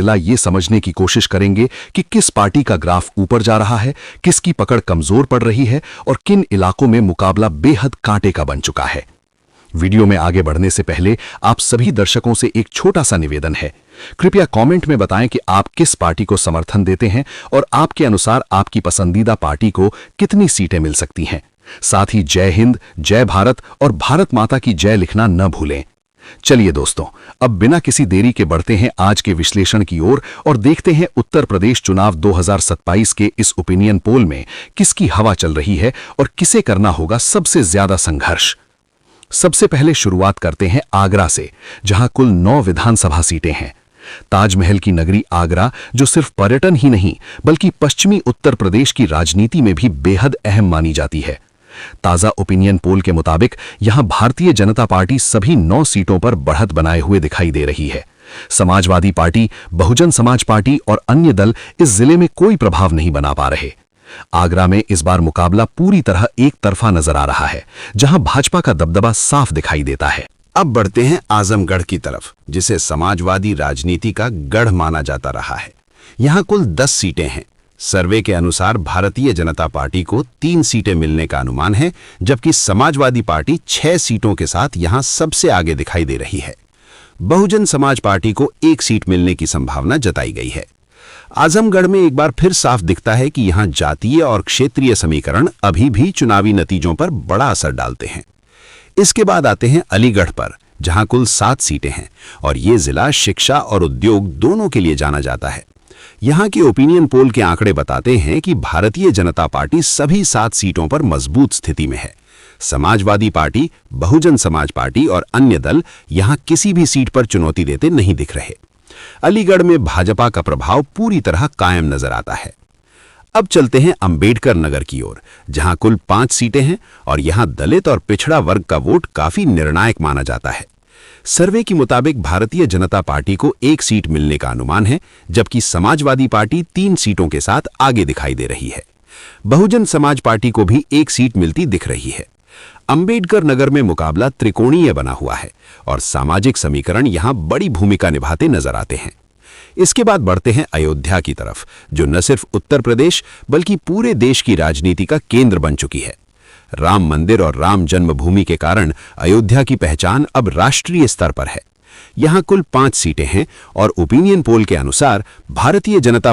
सिलसिला ये समझने की कोशिश करेंगे कि किस पार्टी का ग्राफ ऊपर जा रहा है, किसकी पकड़ कमजोर पड़ रही है और किन इलाकों में मुकाबला बेहद कांटे का बन चुका है। वीडियो में आगे बढ़ने से पहले आप सभी दर्शकों से एक छोटा सा निवेदन है। कृपया कमेंट में बताएं कि आप किस पार्टी को समर्थन देते हैं और आपके अनुसार आपकी पसंदीदा पार्टी को कितनी सीटें मिल सकती हैं। साथ ही जय हिंद, जय भारत और भारत माता की जय लिखना न भूलें। चलिए दोस्तों, अब बिना किसी देरी के बढ़ते हैं आज के विश्लेषण की ओर और देखते हैं उत्तर प्रदेश चुनाव 2027 के इस ओपिनियन पोल में किसकी हवा चल रही है और किसे करना होगा सबसे ज्यादा संघर्ष। सबसे पहले शुरुआत करते हैं आगरा से, जहां कुल 9 विधानसभा सीटें हैं। ताजमहल की नगरी आगरा, जो सिर्फ पर्यटन ही नहीं बल्कि पश्चिमी उत्तर प्रदेश की राजनीति में भी बेहद अहम मानी जाती है। ताजा ओपिनियन पोल के मुताबिक यहां भारतीय जनता पार्टी सभी 9 सीटों पर बढ़त बनाए हुए दिखाई दे रही है। समाजवादी पार्टी, बहुजन समाज पार्टी और अन्य दल इस जिले में कोई प्रभाव नहीं बना पा रहे। आगरा में इस बार मुकाबला पूरी तरह एक तरफा नजर आ रहा है, जहां भाजपा का दबदबा साफ दिखाई देता है। अब बढ़ते हैं आजमगढ़ की तरफ, जिसे समाजवादी राजनीति का गढ़ माना जाता रहा है। यहां कुल 10 सीटें हैं। सर्वे के अनुसार भारतीय जनता पार्टी को 3 सीटें मिलने का अनुमान है, जबकि समाजवादी पार्टी 6 सीटों के साथ यहां सबसे आगे दिखाई दे रही है। बहुजन समाज पार्टी को 1 सीट मिलने की संभावना जताई गई है। आजमगढ़ में एक बार फिर साफ दिखता है कि यहां जातीय और क्षेत्रीय समीकरण अभी भी चुनावी नतीजों पर बड़ा असर डालते हैं। इसके बाद आते हैं अलीगढ़ पर, जहां कुल 7 सीटें हैं और ये जिला शिक्षा और उद्योग दोनों के लिए जाना जाता है। यहां के ओपिनियन पोल के आंकड़े बताते हैं कि भारतीय जनता पार्टी सभी 7 सीटों पर मजबूत स्थिति में है। समाजवादी पार्टी, बहुजन समाज पार्टी और अन्य दल यहां किसी भी सीट पर चुनौती देते नहीं दिख रहे। अलीगढ़ में भाजपा का प्रभाव पूरी तरह कायम नजर आता है। अब चलते हैं अंबेडकर नगर की ओर, जहां कुल 5 सीटें हैं और यहां दलित और पिछड़ा वर्ग का वोट काफी निर्णायक माना जाता है। सर्वे के मुताबिक भारतीय जनता पार्टी को 1 सीट मिलने का अनुमान है, जबकि समाजवादी पार्टी 3 सीटों के साथ आगे दिखाई दे रही है। बहुजन समाज पार्टी को भी 1 सीट मिलती दिख रही है। अंबेडकर नगर में मुकाबला त्रिकोणीय बना हुआ है और सामाजिक समीकरण यहां बड़ी भूमिका निभाते नजर आते हैं। इसके बाद बढ़ते हैं अयोध्या की तरफ, जो न सिर्फ उत्तर प्रदेश बल्कि पूरे देश की राजनीति का केंद्र बन चुकी है। राम मंदिर और राम जन्मभूमि के कारण अयोध्या की पहचान अब राष्ट्रीय स्तर पर है। यहां कुल 5 सीटें हैं और ओपिनियन पोल के अनुसार भारतीय जनता